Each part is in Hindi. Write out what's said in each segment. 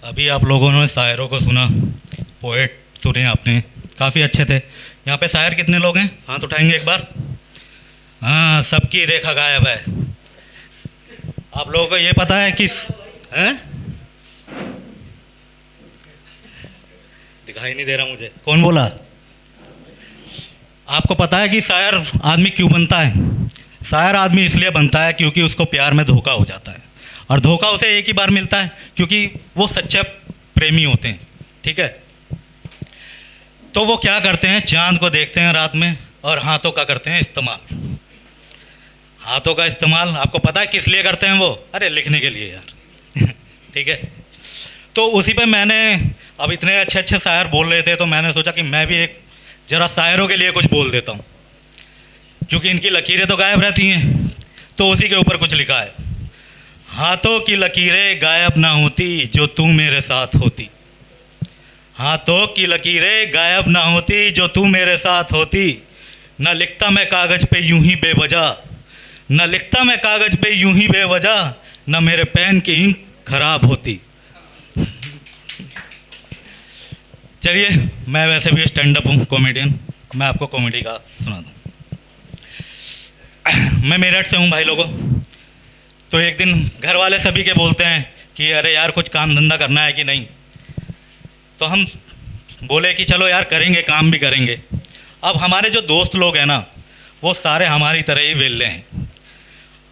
अभी आप लोगों ने शायरों को सुना, पोएट सुने आपने, काफ़ी अच्छे थे। यहाँ पे शायर कितने लोग हैं, हाथ उठाएंगे एक बार। हाँ, सबकी रेखा गायब है। आप लोगों को ये पता है किस हैं? दिखाई नहीं दे रहा मुझे, कौन बोला? आपको पता है कि शायर आदमी क्यों बनता है? शायर आदमी इसलिए बनता है क्योंकि उसको प्यार में धोखा हो जाता है, और धोखा उसे एक ही बार मिलता है क्योंकि वो सच्चे प्रेमी होते हैं। ठीक है, तो वो क्या करते हैं, चांद को देखते हैं रात में और हाथों का करते हैं इस्तेमाल। हाथों का इस्तेमाल आपको पता है किस लिए करते हैं वो? अरे लिखने के लिए यार। ठीक है, तो उसी पे मैंने, अब इतने अच्छे अच्छे शायर बोल रहे थे तो मैंने सोचा कि मैं भी एक जरा शायरों के लिए कुछ बोल देता हूँ, क्योंकि इनकी लकीरें तो गायब रहती हैं। तो उसी के ऊपर कुछ लिखा है। हाथों की लकीरें गायब ना होती जो तू मेरे साथ होती। हाथों की लकीरें गायब ना होती जो तू मेरे साथ होती। न लिखता मैं कागज़ पे यूं ही बेवजह, न लिखता मैं कागज़ पे यूं ही बेवजह, न मेरे पेन की इंक खराब होती। चलिए, मैं वैसे भी स्टैंड अप हूँ, कॉमेडियन, मैं आपको कॉमेडी का सुना दूँ। मैं मेरठ से हूँ भाई लोगों। तो एक दिन घर वाले सभी के बोलते हैं कि अरे यार कुछ काम धंधा करना है कि नहीं। तो हम बोले कि चलो यार करेंगे, काम भी करेंगे। अब हमारे जो दोस्त लोग हैं ना, वो सारे हमारी तरह ही वेल्ले हैं।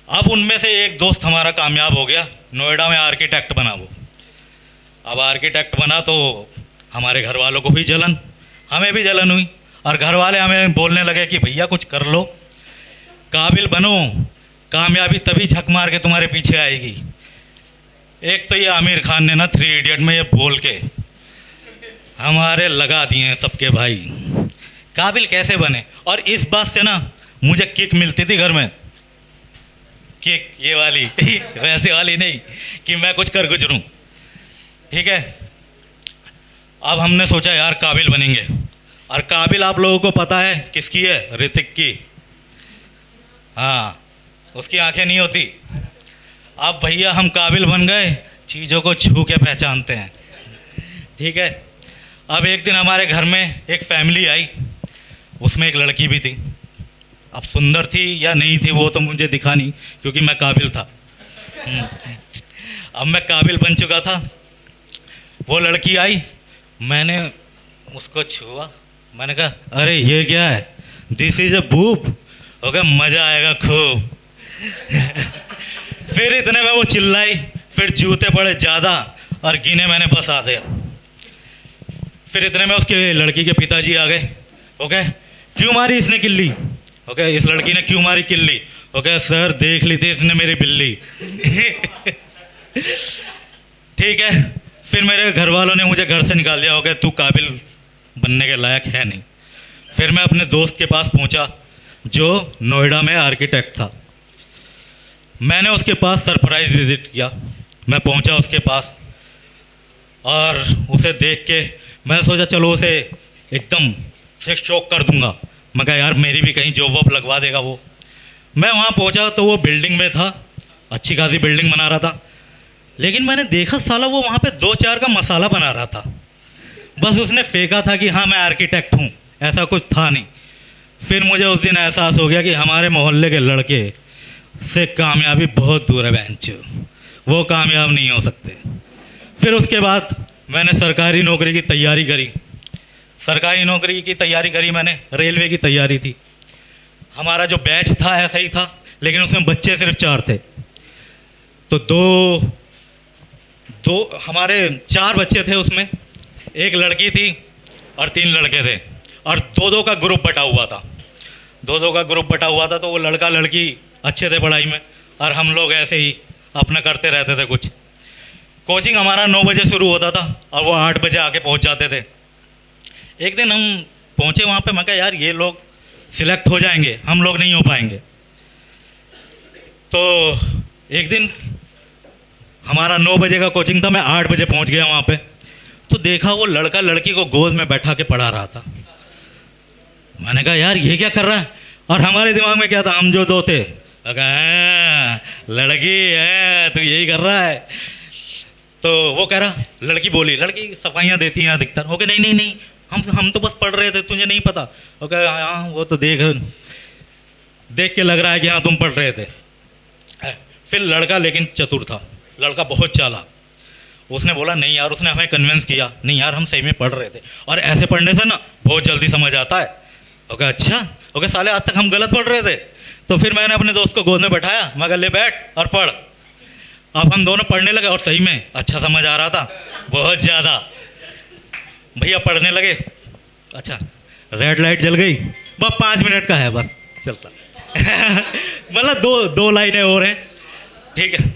अब उनमें से एक दोस्त हमारा कामयाब हो गया, नोएडा में आर्किटेक्ट बना वो। अब आर्किटेक्ट बना तो हमारे घर वालों को हुई जलन, हमें भी जलन हुई, और घर वाले हमें बोलने लगे कि भैया कुछ कर लो, काबिल बनो, कामयाबी तभी झक मार के तुम्हारे पीछे आएगी। एक तो ये आमिर खान ने ना 3 इडियट में ये बोल के हमारे लगा दिए हैं सबके भाई, काबिल कैसे बने। और इस बात से ना मुझे किक मिलती थी घर में, किक ये वाली वैसे वाली नहीं कि मैं कुछ कर गुजरूं। ठीक है, अब हमने सोचा यार काबिल बनेंगे। और काबिल आप लोगों को पता है किसकी है? ऋतिक की। हाँ, उसकी आंखें नहीं होती। अब भैया हम काबिल बन गए, चीज़ों को छू के पहचानते हैं। ठीक है, अब एक दिन हमारे घर में एक फैमिली आई, उसमें एक लड़की भी थी। अब सुंदर थी या नहीं थी वो तो मुझे दिखा नहीं, क्योंकि मैं काबिल था। अब मैं काबिल बन चुका था। वो लड़की आई, मैंने उसको छुआ, मैंने कहा अरे ये क्या है? This is a boob. हो गया, मज़ा आएगा खूब। फिर इतने में वो चिल्लाई, फिर जूते पड़े ज़्यादा और गिने मैंने बस आ गया। फिर इतने में उसके लड़की के पिताजी आ गए। ओके, क्यों मारी इसने किल्ली? ओके, इस लड़की ने क्यों मारी किल्ली? ओके सर, देख ली थी इसने मेरी बिल्ली। ठीक है, फिर मेरे घर वालों ने मुझे घर से निकाल दिया। ओके, तू काबिल बनने के लायक है नहीं। फिर मैं अपने दोस्त के पास पहुंचा जो नोएडा में आर्किटेक्ट था। मैंने उसके पास सरप्राइज विजिट किया। मैं पहुंचा उसके पास और उसे देख के मैंने सोचा चलो उसे एकदम से शॉक कर दूंगा। मैं कहा यार मेरी भी कहीं जॉब वॉब लगवा देगा वो। मैं वहाँ पहुँचा तो वो बिल्डिंग में था, अच्छी खासी बिल्डिंग बना रहा था। लेकिन मैंने देखा साला वो वहाँ पे 2-4 का मसाला बना रहा था। बस उसने फेंका था कि हाँ मैं आर्किटेक्ट हूँ, ऐसा कुछ था नहीं। फिर मुझे उस दिन एहसास हो गया कि हमारे मोहल्ले के लड़के से कामयाबी बहुत दूर है बेंच, वो कामयाब नहीं हो सकते। फिर उसके बाद मैंने सरकारी नौकरी की तैयारी करी। सरकारी नौकरी की तैयारी करी मैंने, रेलवे की तैयारी थी। हमारा जो बैच था ऐसा ही था, लेकिन उसमें बच्चे सिर्फ 4 थे। तो दो हमारे 4 बच्चे थे उसमें, एक लड़की थी और 3 लड़के थे, और 2-2 का ग्रुप बटा हुआ था। 2-2 का ग्रुप बटा हुआ था, तो वो लड़का लड़की अच्छे थे पढ़ाई में और हम लोग ऐसे ही अपना करते रहते थे कुछ। कोचिंग हमारा 9 बजे शुरू होता था और वो 8 बजे आके पहुंच जाते थे। एक दिन हम पहुंचे वहाँ पे, मैं कहा यार ये लोग सिलेक्ट हो जाएंगे, हम लोग नहीं हो पाएंगे। तो एक दिन हमारा 9 बजे का कोचिंग था, मैं 8 बजे पहुँच गया वहाँ पे। तो देखा वो लड़का लड़की को गोद में बैठा के पढ़ा रहा था। मैंने कहा यार ये क्या कर रहा है? और हमारे दिमाग में क्या था, हम जो 2 थे, लड़की है तो यही कर रहा है। तो वो कह रहा, लड़की बोली, लड़की सफाइयाँ देती हैं अधिकतर, ओके नहीं नहीं नहीं, हम तो बस पढ़ रहे थे, तुझे नहीं पता। ओके हाँ वो तो देख के लग रहा है कि हाँ तुम पढ़ रहे थे। फिर लड़का लेकिन चतुर था, लड़का बहुत चालाक। उसने बोला नहीं यार, उसने हमें कन्विंस किया, नहीं यार हम सही में पढ़ रहे थे, और ऐसे पढ़ने से ना बहुत जल्दी समझ आता है। ओके अच्छा, ओके साले आज तक हम गलत पढ़ रहे थे। तो फिर मैंने अपने दोस्त को गोद में बैठाया, मैं कहा ले बैठ और पढ़। अब हम दोनों पढ़ने लगे और सही में अच्छा समझ आ रहा था, बहुत ज़्यादा। भैया पढ़ने लगे, अच्छा रेड लाइट जल गई, बस 5 मिनट का है बस चलता मतलब दो लाइनें और हैं, ठीक है।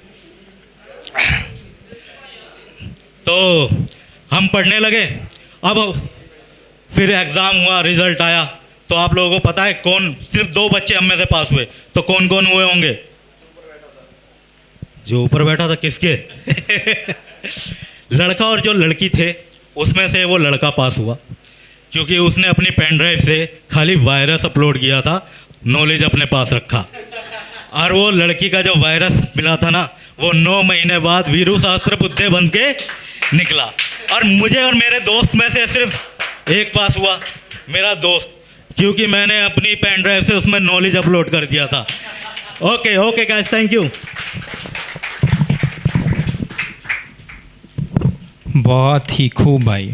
तो हम पढ़ने लगे, अब फिर एग्ज़ाम हुआ, रिजल्ट आया, तो आप लोगों को पता है कौन, सिर्फ 2 बच्चे हम में से पास हुए, तो कौन कौन हुए होंगे? जो ऊपर बैठा था किसके लड़का और जो लड़की थे, उसमें से वो लड़का पास हुआ, क्योंकि उसने अपनी पेन ड्राइव से खाली वायरस अपलोड किया था, नॉलेज अपने पास रखा। और वो लड़की का जो वायरस मिला था ना, वो 9 महीने बाद वीरू शास्त्र बुद्धे बन के निकला। और मुझे और मेरे दोस्त में से सिर्फ एक पास हुआ, मेरा दोस्त, क्योंकि मैंने अपनी पेन ड्राइव से उसमें नॉलेज अपलोड कर दिया था। Okay okay guys, thank you. बहुत ही खूब भाई।